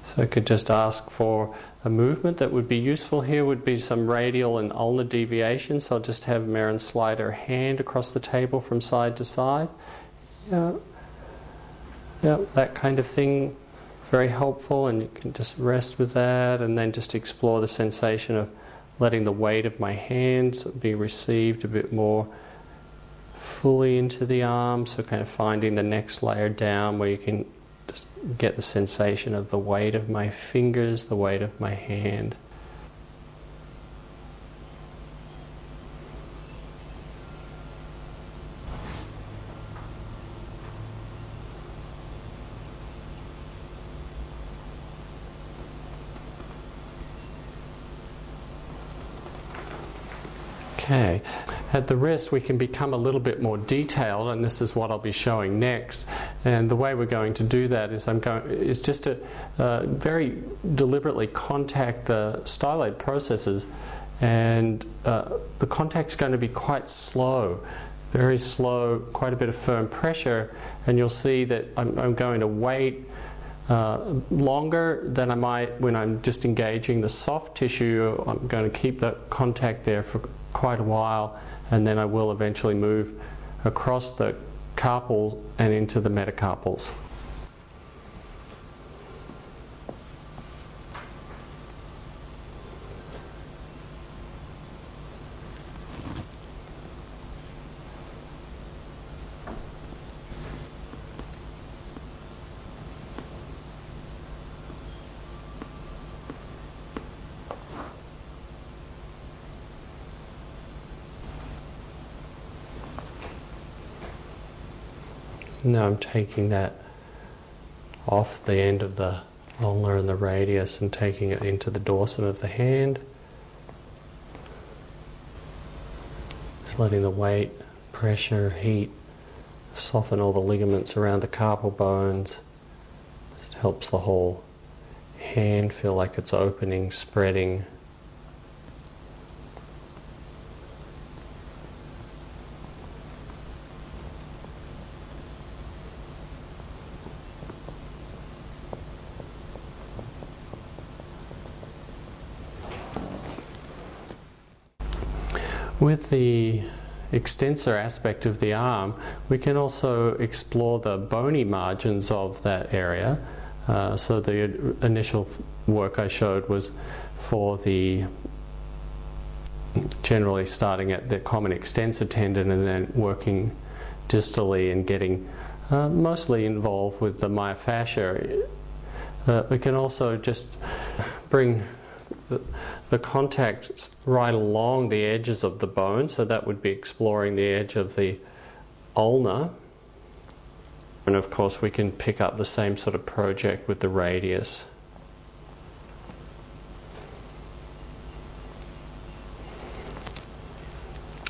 So I could just ask for a movement that would be useful here would be some radial and ulnar deviation. So I'll just have Maren slide her hand across the table from side to side. Yeah, that kind of thing, very helpful, and you can just rest with that and then just explore the sensation of letting the weight of my hands be received a bit more fully into the arm. So kind of finding the next layer down where you can just get the sensation of the weight of my fingers, the weight of my hand. Okay, at the wrist we can become a little bit more detailed, and this is what I'll be showing next. And the way we're going to do that is just to very deliberately contact the styloid processes, and the contact's going to be quite slow, very slow, quite a bit of firm pressure, and you'll see that I'm going to wait longer than I might when I'm just engaging the soft tissue. I'm going to keep the contact there for quite a while, and then I will eventually move across the carpal and into the metacarpals. Now I'm taking that off the end of the ulnar and the radius and taking it into the dorsum of the hand. Just letting the weight, pressure, heat soften all the ligaments around the carpal bones. It helps the whole hand feel like it's opening, spreading. With the extensor aspect of the arm, we can also explore the bony margins of that area. So the initial work I showed was for the generally starting at the common extensor tendon and then working distally and getting mostly involved with the myofascia. We can also just bring the contact right along the edges of the bone, so that would be exploring the edge of the ulna. And of course we can pick up the same sort of project with the radius.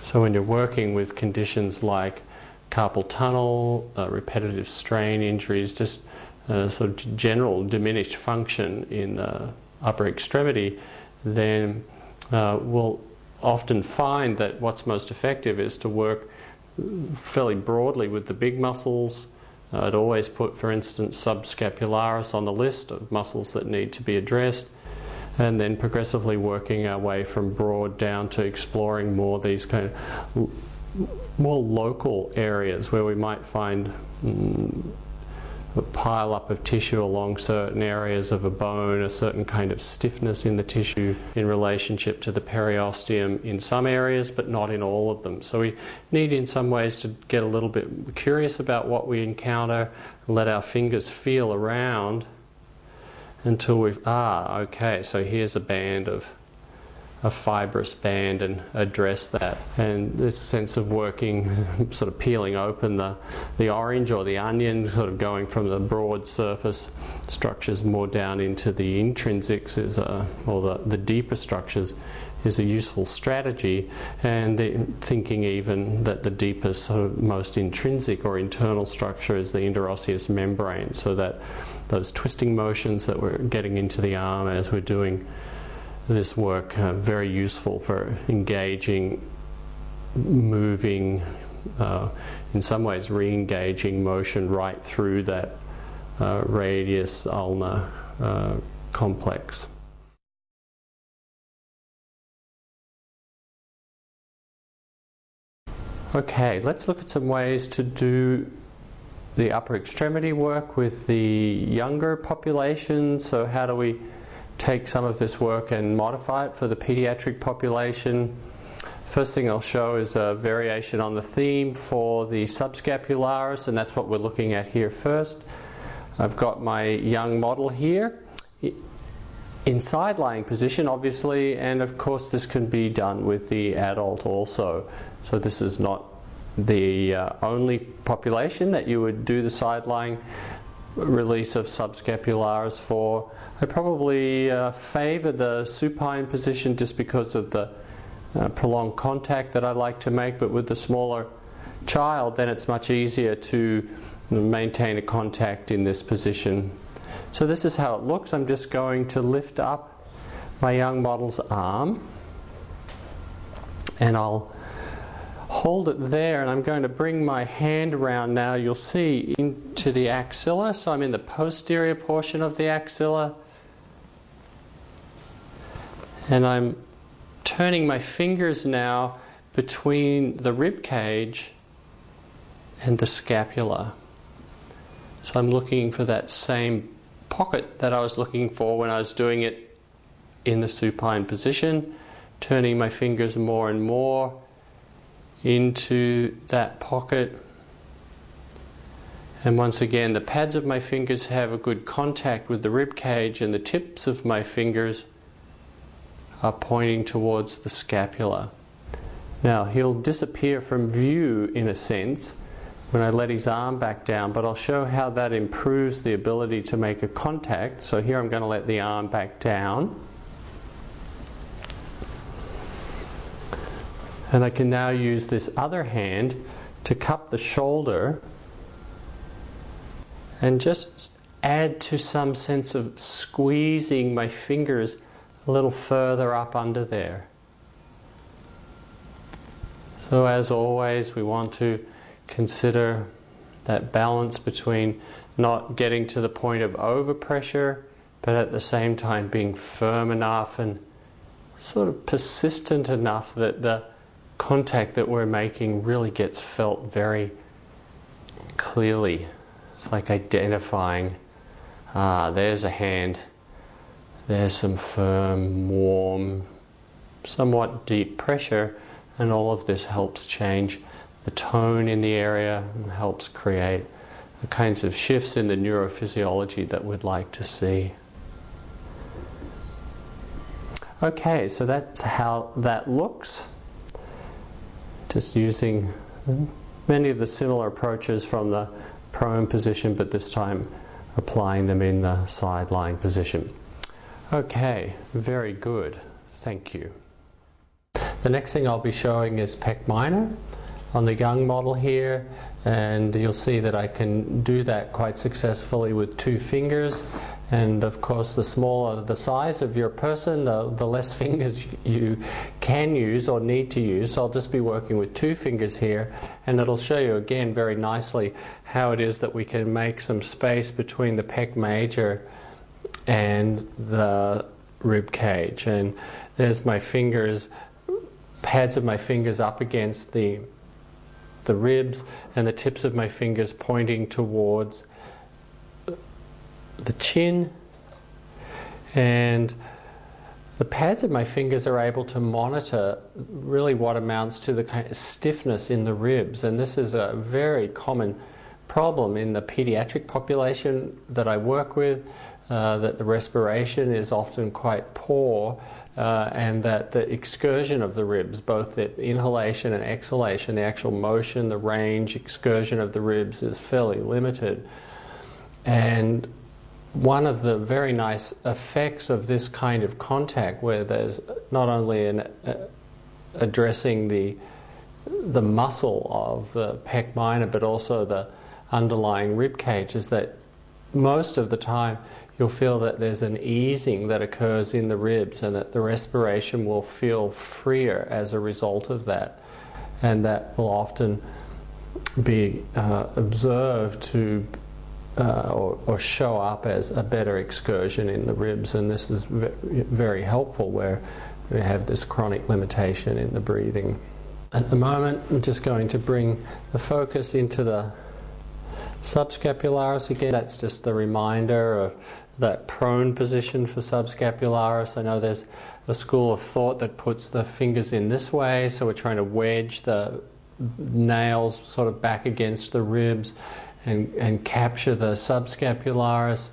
So when you're working with conditions like carpal tunnel, repetitive strain injuries, just sort of general diminished function in the upper extremity, then we'll often find that what's most effective is to work fairly broadly with the big muscles. I'd always put, for instance, subscapularis on the list of muscles that need to be addressed, and then progressively working our way from broad down to exploring more these kind of more local areas where we might find a pile up of tissue along certain areas of a bone, a certain kind of stiffness in the tissue in relationship to the periosteum in some areas, but not in all of them. So we need in some ways to get a little bit curious about what we encounter, let our fingers feel around until we've, okay, so here's a band of a fibrous band, and address that. And this sense of working, sort of peeling open the orange or the onion, sort of going from the broad surface structures more down into the intrinsics or the deeper structures, is a useful strategy. And thinking even that the deepest, sort of most intrinsic or internal structure is the interosseous membrane, so that those twisting motions that we're getting into the arm as we're doing this work very useful for engaging, moving, in some ways re-engaging motion right through that radius ulna complex. Okay, let's look at some ways to do the upper extremity work with the younger population. So how do we take some of this work and modify it for the pediatric population? First thing I'll show is a variation on the theme for the subscapularis, and that's what we're looking at here first. I've got my young model here in side-lying position, obviously, and of course this can be done with the adult also. So this is not the only population that you would do the side-lying release of subscapularis for. I probably favor the supine position just because of the prolonged contact that I like to make, but with the smaller child then it's much easier to maintain a contact in this position. So this is how it looks. I'm just going to lift up my young model's arm and I'll hold it there, and I'm going to bring my hand around now, you'll see, into the axilla. So I'm in the posterior portion of the axilla, and I'm turning my fingers now between the rib cage and the scapula. So I'm looking for that same pocket that I was looking for when I was doing it in the supine position, turning my fingers more and more into that pocket. And once again, the pads of my fingers have a good contact with the rib cage, and the tips of my fingers are pointing towards the scapula. Now he'll disappear from view in a sense when I let his arm back down, but I'll show how that improves the ability to make a contact. So here I'm going to let the arm back down, and I can now use this other hand to cup the shoulder and just add to some sense of squeezing my fingers a little further up under there. So as always, we want to consider that balance between not getting to the point of overpressure, but at the same time being firm enough and sort of persistent enough that the contact that we're making really gets felt very clearly. It's like identifying, there's a hand, there's some firm, warm somewhat deep pressure, and all of this helps change the tone in the area and helps create the kinds of shifts in the neurophysiology that we'd like to see. Okay, so that's how that looks. Just using many of the similar approaches from the prone position, but this time applying them in the side lying position. Okay, very good. Thank you. The next thing I'll be showing is pec minor on the young model here, and you'll see that I can do that quite successfully with 2 fingers. And of course, the smaller the size of your person, the less fingers you can use or need to use. So I'll just be working with 2 fingers here, and it'll show you again very nicely how it is that we can make some space between the pec major and the rib cage. And there's my fingers, pads of my fingers up against the ribs, and the tips of my fingers pointing towards the chin, and the pads of my fingers are able to monitor really what amounts to the kind of stiffness in the ribs. And this is a very common problem in the pediatric population that I work with, that the respiration is often quite poor, and that the excursion of the ribs, both the inhalation and exhalation, the actual motion, the range, excursion of the ribs is fairly limited. And one of the very nice effects of this kind of contact, where there's not only addressing the muscle of the pec minor but also the underlying rib cage, is that most of the time you'll feel that there's an easing that occurs in the ribs, and that the respiration will feel freer as a result of that, and that will often be observed to or show up as a better excursion in the ribs. And this is very helpful where we have this chronic limitation in the breathing. At the moment, I'm just going to bring the focus into the subscapularis again. That's just the reminder of that prone position for subscapularis. I know there's a school of thought that puts the fingers in this way, so we're trying to wedge the nails sort of back against the ribs and capture the subscapularis.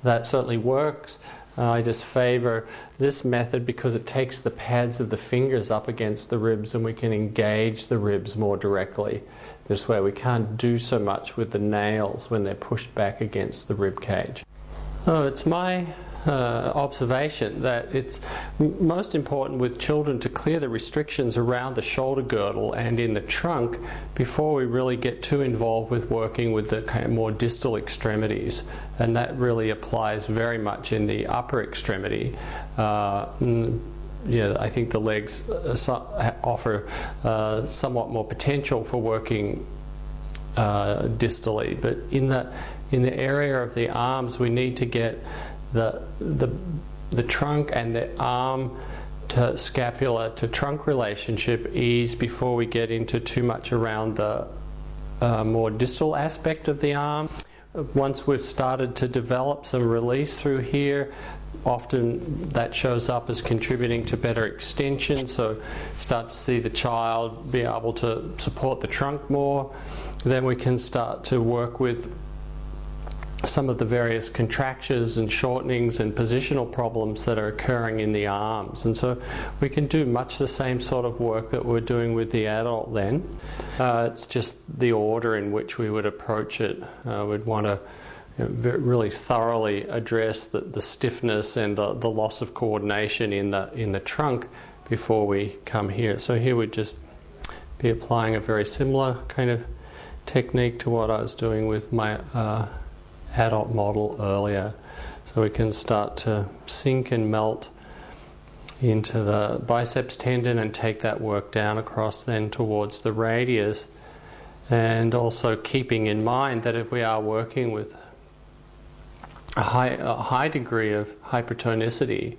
That certainly works. I just favor this method because it takes the pads of the fingers up against the ribs, and we can engage the ribs more directly. This way we can't do so much with the nails when they're pushed back against the rib cage. It's my observation that it's most important with children to clear the restrictions around the shoulder girdle and in the trunk before we really get too involved with working with the kind of more distal extremities, and that really applies very much in the upper extremity. Yeah, I think the legs offer somewhat more potential for working distally, but in the area of the arms, we need to get the trunk and the arm to scapula to trunk relationship ease before we get into too much around the more distal aspect of the arm. Once we've started to develop some release through here, often that shows up as contributing to better extension, so start to see the child be able to support the trunk more. Then we can start to work with some of the various contractures and shortenings and positional problems that are occurring in the arms. And so we can do much the same sort of work that we're doing with the adult then. It's just the order in which we would approach it. We'd want to really thoroughly address the stiffness and the loss of coordination in the trunk before we come here. So here we'd just be applying a very similar kind of technique to what I was doing with my adult model earlier. So we can start to sink and melt into the biceps tendon and take that work down across then towards the radius, and also keeping in mind that if we are working with a high degree of hypertonicity,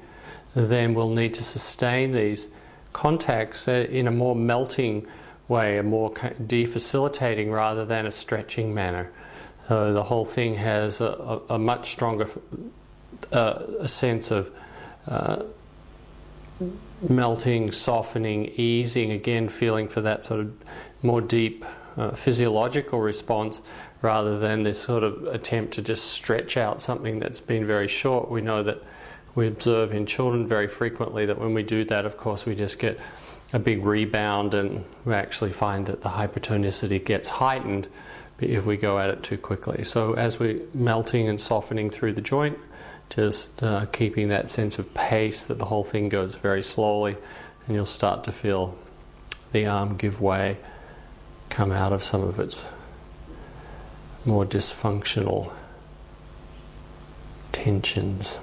then we'll need to sustain these contacts in a more melting way, a more defacilitating rather than a stretching manner. The whole thing has a much stronger sense of melting, softening, easing, again feeling for that sort of more deep physiological response, rather than this sort of attempt to just stretch out something that's been very short. We know that we observe in children very frequently that when we do that, of course, we just get a big rebound, and we actually find that the hypertonicity gets heightened if we go at it too quickly. So as we're melting and softening through the joint, just keeping that sense of pace, that the whole thing goes very slowly, and you'll start to feel the arm give way, come out of some of its more dysfunctional tensions.